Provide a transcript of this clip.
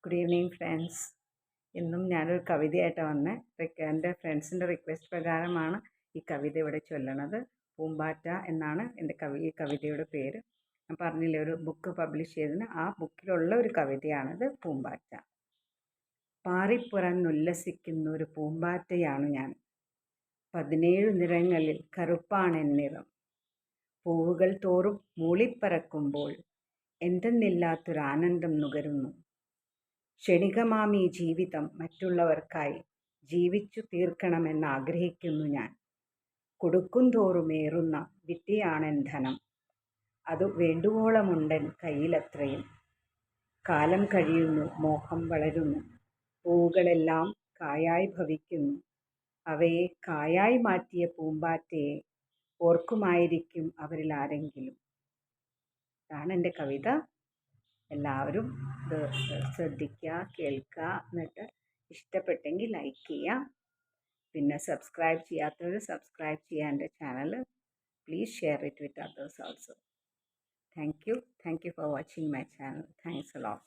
Good evening friends. ഇന്നും ഞാനൊരു കവിതയായിട്ടാണ് വന്നത്. എൻ്റെ ഫ്രണ്ട്സിൻ്റെ റിക്വസ്റ്റ് പ്രകാരമാണ് ഈ കവിത ഇവിടെ ചൊല്ലണത്. പൂമ്പാറ്റ എന്നാണ് ഈ കവിതയുടെ പേര്. ഞാൻ പറഞ്ഞില്ലേ, ഒരു ബുക്ക് പബ്ലിഷ് ചെയ്തതിന് ആ ബുക്കിലുള്ള ഒരു കവിതയാണിത്, പൂമ്പാറ്റ. പാറിപ്പുറന്നുല്ലസിക്കുന്ന ഒരു പൂമ്പാറ്റയാണു ഞാൻ. 17 നിറങ്ങളിൽ കറുപ്പാണെന്നിറം. പൂവുകൾ തോറും മൂളിപ്പറക്കുമ്പോൾ എന്തെന്നില്ലാത്തൊരാനന്ദം നുകരുന്നു. ക്ഷണികമാമീ ജീവിതം മറ്റുള്ളവർക്കായി ജീവിച്ചു തീർക്കണമെന്നാഗ്രഹിക്കുന്നു ഞാൻ. കൊടുക്കുംതോറുമേറുന്ന വിദ്യയാണെൻ ധനം. അതു വേണ്ടുവോളമുണ്ടെൻ കയ്യിലത്രയും. കാലം കഴിയുന്നു, മോഹം വളരുന്നു, പൂവുകളെല്ലാം കായായി ഭവിക്കുന്നു. അവയെ കായായി മാറ്റിയ പൂമ്പാറ്റയെ ഓർക്കുമായിരിക്കും അവരിലാരെങ്കിലും. ഇതാണ് എൻ്റെ കവിത. എല്ലാവരും ഇത് ശ്രദ്ധിക്കുക, കേൾക്കുക. എന്നിട്ട് ഇഷ്ടപ്പെട്ടെങ്കിൽ ലൈക്ക് ചെയ്യുക. പിന്നെ സബ്സ്ക്രൈബ് ചെയ്യാത്തവർ സബ്സ്ക്രൈബ് ചെയ്യുക എൻ്റെ channel. Please share it with others also. Thank you for watching my channel. Thanks a lot.